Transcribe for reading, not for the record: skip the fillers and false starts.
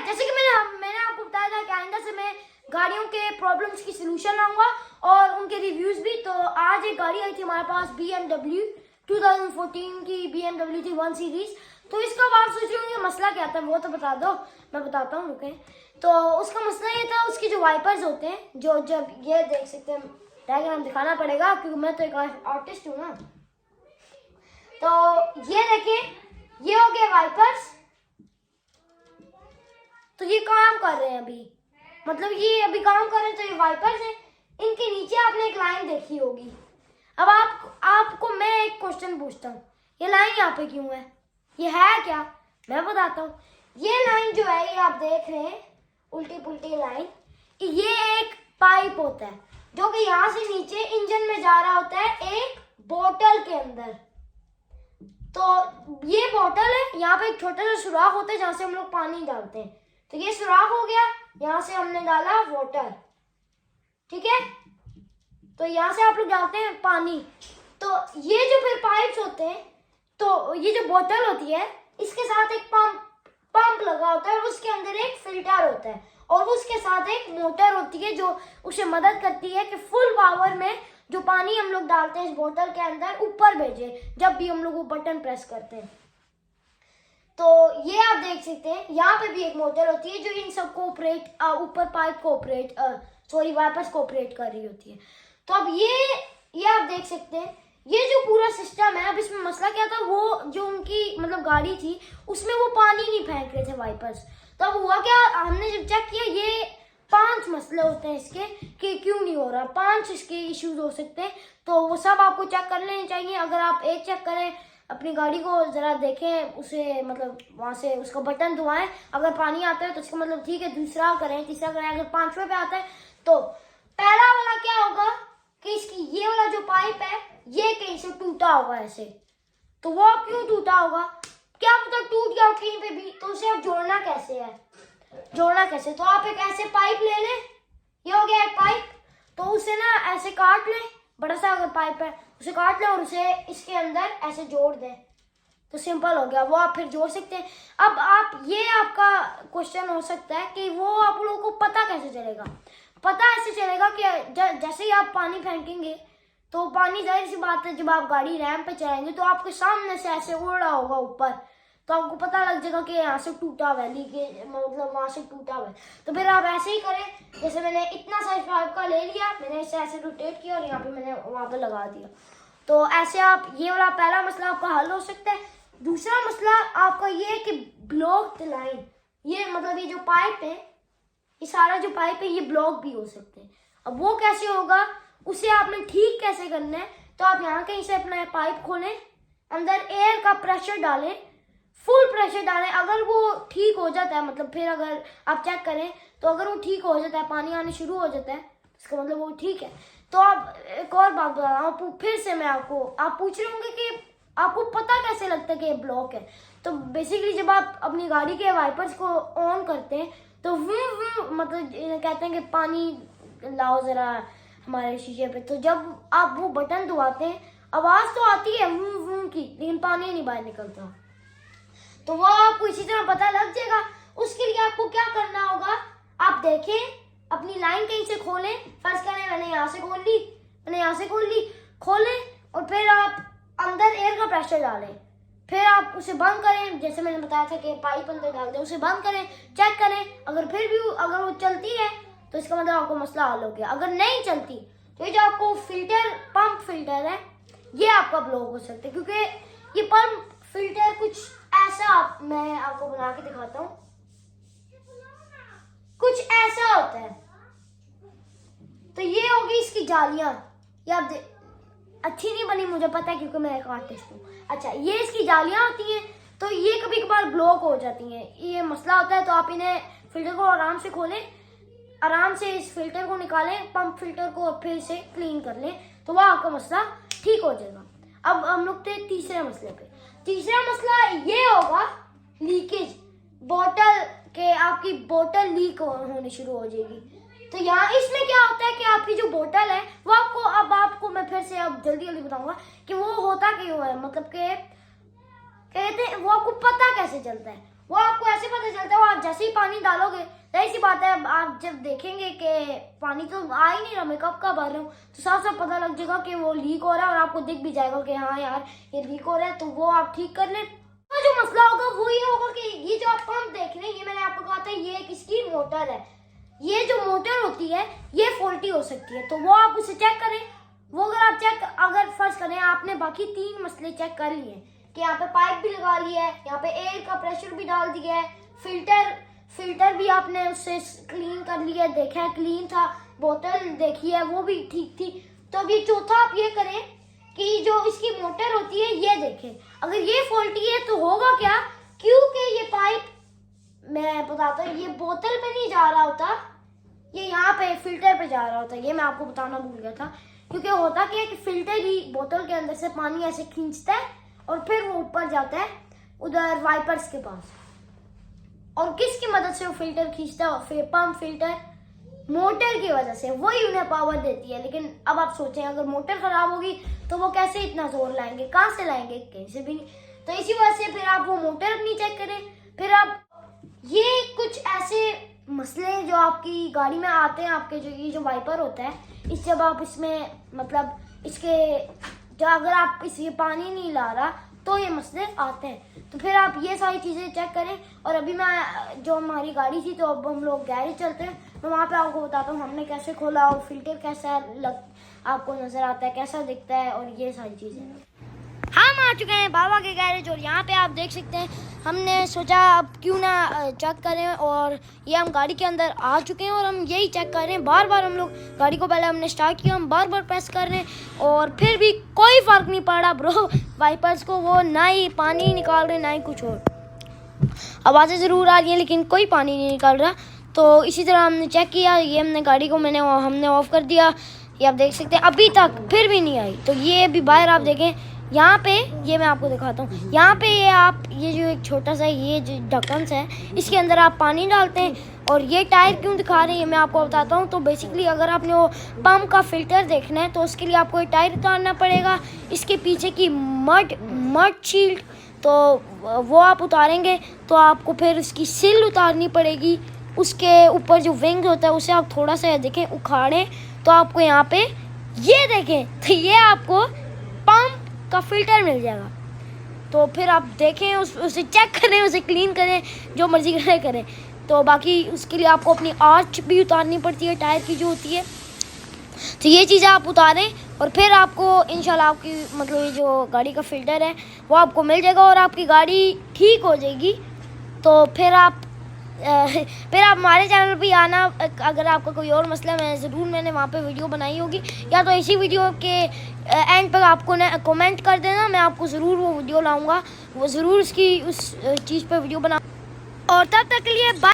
जैसे कि मैंने आपको बताया था कि आइंदा से मैं गाड़ियों के प्रॉब्लम्स की सलूशन लाऊंगा और उनके रिव्यूज भी। तो आज एक गाड़ी आई थी हमारे पास BMW 2014 की BMW थी 1 सीरीज। तो इसका आप सोच रहे होंगे मसला क्या था, वो तो बता दो, मैं बताता हूँ, रुके। तो उसका मसला ये था, उसके जो वाइपर्स होते हैं, जो जब ये देख सकते हैं, डायग्राम दिखाना पड़ेगा क्योंकि मैं तो एक आर्टिस्ट हूँ ना। तो ये देखें, ये हो गए वाइपर्स। तो ये काम कर रहे हैं अभी, मतलब ये अभी काम कर रहे हैं। तो ये वाइपर्स हैं, इनके नीचे आपने एक लाइन देखी होगी। अब आपको मैं एक क्वेश्चन पूछता हूँ, ये लाइन यहाँ पे क्यों है, ये है क्या, मैं बताता हूँ। ये लाइन जो है, ये आप देख रहे हैं उल्टी पुल्टी लाइन, ये एक पाइप होता है जो कि यहाँ से नीचे इंजन में जा रहा होता है एक बोतल के अंदर। तो ये बोतल है, यहाँ पे एक छोटा सा सुराख होता है जहाँ से हम लोग पानी डालते हैं। तो ये सुराख हो गया, यहाँ से हमने डाला वाटर, ठीक है। तो यहाँ से आप लोग डालते हैं पानी। तो ये जो फिर पाइप्स होते हैं, तो ये जो बोतल होती है, इसके साथ एक पंप लगा होता है और उसके अंदर एक फिल्टर होता है और उसके साथ एक मोटर होती है जो उसे मदद करती है कि फुल पावर में जो पानी हम लोग डालते हैं इस बोतल के अंदर ऊपर भेजे जब भी हम लोग वो बटन प्रेस करते हैं। तो ये आप देख सकते हैं, यहाँ पे भी एक मोटर होती है जो इन सबको ऑपरेट, ऊपर पाइप को ऑपरेट, वाइपर्स को ऑपरेट कर रही होती है। तो अब ये आप देख सकते हैं, ये जो पूरा सिस्टम है। अब इसमें मसला क्या था, वो जो उनकी मतलब गाड़ी थी उसमें वो पानी नहीं फेंक रहे थे वाइपर्स। तो अब हुआ क्या, हमने जब चेक किया, ये 5 मसले होते हैं इसके कि क्यों नहीं हो रहा, 5 इसके इश्यूज हो सकते हैं। तो वो सब आपको चेक कर लेने चाहिए। अगर आप एक चेक करें, अपनी गाड़ी को जरा देखें, उसे मतलब वहां से उसका बटन दबाएं, अगर पानी आता है तो इसका मतलब ठीक है, दूसरा करें, तीसरा करें। अगर 5वें पे आता है तो पहला वाला क्या होगा कि इसकी ये वाला जो पाइप है ये कहीं से टूटा होगा ऐसे। तो वो क्यों टूटा होगा, क्या मतलब टूट गया हो कहीं पे भी, तो उसे अब जोड़ना कैसे है, जोड़ना कैसे। तो आप एक ऐसे पाइप ले लें, ये हो गया एक पाइप। तो उसे ना ऐसे काट लें, बड़ा सा अगर पाइप है उसे काट लें और उसे इसके अंदर ऐसे जोड़ दें, तो सिंपल हो गया, वो आप फिर जोड़ सकते हैं। अब ये आपका क्वेश्चन हो सकता है कि वो आप लोगों को पता कैसे चलेगा। पता ऐसे चलेगा कि जैसे ही आप पानी फेंकेंगे तो पानी, जाहिर सी बात है, जब आप गाड़ी रैंप पे चलाएंगे तो आपके सामने से ऐसे उड़ रहा होगा ऊपर, तो आपको पता लग जाएगा कि यहाँ से टूटा हुआ है, लीकेज मतलब वहां से टूटा हुआ है। तो फिर आप ऐसे ही करें, जैसे मैंने इतना साइज पाइप का ले लिया, मैंने इसे ऐसे रोटेट किया और यहाँ पे मैंने वहां पे लगा दिया। तो ऐसे आप, ये वाला पहला मसला आपका हल हो सकता है। दूसरा मसला आपका ये है कि ब्लॉक लाइन, ये मतलब ये जो पाइप है, ये सारा जो पाइप है ये ब्लॉक भी हो सकते हैं। अब वो कैसे होगा, उसे आपने ठीक कैसे करना है। तो आप यहाँ कहीं से अपना पाइप खोलें, अंदर एयर का प्रेशर डालें, फुल प्रेशर डालें। अगर वो ठीक हो जाता है, मतलब फिर अगर आप चेक करें तो अगर वो ठीक हो जाता है, पानी आने शुरू हो जाता है, इसका मतलब वो ठीक है। तो आप एक और बात बता रहा हूँ फिर से मैं आपको, आप पूछ रहे होंगे कि आपको पता कैसे लगता है कि ये ब्लॉक है। तो बेसिकली जब आप अपनी गाड़ी के वाइपर्स को ऑन करते हैं तो मतलब कहते हैं कि पानी लाओ जरा हमारे शीशे पे। तो जब आप वो बटन दबाते हैं आवाज तो आती है की, लेकिन पानी नहीं बाहर निकलता। तो वो आपको इसी तरह पता लग जाएगा। उसके लिए आपको क्या करना होगा, आप देखें अपनी लाइन कहीं से खोलें, फर्स्ट करें मैंने यहाँ से खोल ली, मैंने यहाँ से खोल ली, खोलें और फिर आप अंदर एयर का प्रेशर डालें, फिर आप उसे बंद करें, जैसे मैंने बताया था कि पाइप अंदर डाल दें, उसे बंद करें, चेक करें। अगर फिर भी अगर वो चलती है तो इसका मतलब आपको मसला हल हो गया। अगर नहीं चलती तो ये जो आपको फिल्टर, पंप फिल्टर है, ये आपका ब्लॉक हो सकता है, क्योंकि ये पंप फिल्टर कुछ ऐसा, मैं आपको बना के दिखाता हूँ, कुछ ऐसा होता है। तो ये होगी इसकी जालियां, ये आप अच्छी नहीं बनी मुझे पता है क्योंकि मैं एक आर्टिस्ट हूँ। अच्छा, ये इसकी जालियां होती हैं, तो ये कभी कभार ब्लॉक हो जाती हैं, ये मसला होता है। तो आप इन्हें फिल्टर को आराम से खोलें, आराम से इस फिल्टर को निकालें, पंप फिल्टर को फिर से क्लीन कर लें, तो वह आपका मसला ठीक हो जाएगा। अब हम लोग थे तीसरे मसले पे। तीसरा मसला ये होगा लीकेज, बोतल के, आपकी बोतल लीक होनी शुरू हो जाएगी। तो यहाँ इसमें क्या होता है कि आपकी जो बोतल है वो आपको, अब आपको मैं फिर से अब जल्दी जल्दी बताऊंगा कि वो होता क्यों है, मतलब कि कहते हैं वो आपको पता कैसे चलता है। वो आपको ऐसे पता चलता है, वो आप जैसे ही पानी डालोगे, ऐसी बात है, आप जब देखेंगे कि पानी तो आ ही नहीं रहा, मैं कब का भर रहा हूँ, तो साफ साफ पता लग जाएगा कि वो लीक हो रहा है और आपको दिख भी जाएगा कि हाँ यार ये लीक हो रहा है, तो वो आप ठीक कर लें। तो जो मसला होगा वो ये होगा कि ये जो आप पंप देख रहे हैं, ये मैंने आपको कहा था ये एक इसकी मोटर है, ये जो मोटर होती है ये फॉल्टी हो सकती है, तो वो आप उसे चेक करें। वो अगर फर्ज करें आपने बाकी 3 मसले चेक कर लिए कि यहाँ पे पाइप भी लगा लिया है, यहाँ पे एयर का प्रेशर भी डाल दिया है, फिल्टर भी आपने उससे क्लीन कर लिया है, देखा है क्लीन था, बोतल देखी है वो भी ठीक थी, तो अब ये चौथा आप ये करें कि जो इसकी मोटर होती है ये देखें, अगर ये फॉल्टी है तो होगा क्या, क्योंकि ये पाइप, मैं बताता हूँ, ये बोतल पे नहीं जा रहा होता, ये यहाँ पे फिल्टर पे जा रहा होता, ये मैं आपको बताना भूल गया था। क्योंकि होता क्या है कि फिल्टर ही बोतल के अंदर से पानी ऐसे खींचता है और फिर वो ऊपर जाता है उधर वाइपर्स के पास, और किसकी मदद से वो फिल्टर खींचता है, फिर पंप फिल्टर, मोटर की वजह से, वही उन्हें पावर देती है। लेकिन अब आप सोचें अगर मोटर खराब होगी तो वो कैसे इतना जोर लाएंगे, कहाँ से लाएंगे, कैसे भी नहीं, तो इसी वजह से फिर आप वो मोटर अपनी चेक करें। फिर आप ये कुछ ऐसे मसले जो आपकी गाड़ी में आते हैं, आपके जो ये जो वाइपर होता है, इस जब आप इसमें मतलब इसके जो अगर आप इससे पानी नहीं ला रहा तो ये मसले आते हैं, तो फिर आप ये सारी चीज़ें चेक करें। और अभी मैं जो हमारी गाड़ी थी तो अब हम लोग गैरेज चलते हैं, मैं वहाँ पे आपको बताता हूँ हमने कैसे खोला और फिल्टर कैसा आपको नज़र आता है, कैसा दिखता है और ये सारी चीज़ें। हम आ चुके हैं बाबा के गैरेज और यहाँ पे आप देख सकते हैं, हमने सोचा अब क्यों ना चेक करें, और ये हम गाड़ी के अंदर आ चुके हैं और हम यही चेक कर रहे हैं। बार बार हम लोग गाड़ी को पहले हमने स्टार्ट किया, हम बार बार प्रेस कर रहे हैं और फिर भी कोई फ़र्क नहीं पड़ा ब्रो, वाइपर्स को वो ना ही पानी निकाल रहे ना ही कुछ और, आवाज़ें ज़रूर आ रही हैं लेकिन कोई पानी नहीं निकाल रहा। तो इसी तरह हमने चेक किया, ये हमने गाड़ी को हमने ऑफ़ कर दिया, ये आप देख सकते हैं अभी तक फिर भी नहीं आई। तो ये अभी बाहर आप देखें, यहाँ पे ये मैं आपको दिखाता हूँ, यहाँ पे ये जो एक छोटा सा ये जो ढक्कन है, इसके अंदर आप पानी डालते हैं। और ये टायर क्यों दिखा रहे हैं मैं आपको बताता हूँ। तो बेसिकली अगर आपने वो पंप का फ़िल्टर देखना है तो उसके लिए आपको ये टायर उतारना पड़ेगा, इसके पीछे की मड शील्ड, तो वो आप उतारेंगे तो आपको फिर उसकी सिल उतारनी पड़ेगी, उसके ऊपर जो विंग होता है उसे आप थोड़ा सा देखें उखाड़ें तो आपको यहाँ पे ये देखें, तो ये आपको पंप का फ़िल्टर मिल जाएगा। तो फिर आप देखें उसे चेक करें, उसे क्लीन करें, जो मर्ज़ी करें। तो बाकी उसके लिए आपको अपनी आर्च भी उतारनी पड़ती है टायर की जो होती है, तो ये चीज़ें आप उतारें और फिर आपको इंशाल्लाह आपकी मतलब ये जो गाड़ी का फ़िल्टर है वो आपको मिल जाएगा और आपकी गाड़ी ठीक हो जाएगी। तो फिर आप हमारे चैनल पे आना, अगर आपका कोई और मसला मैंने वहाँ पे वीडियो बनाई होगी, या तो इसी वीडियो के एंड पर आपको कमेंट कर देना, मैं आपको ज़रूर वो वीडियो लाऊंगा, वो ज़रूर उसकी उस चीज़ पे वीडियो बना। और तब तक के लिए बाय।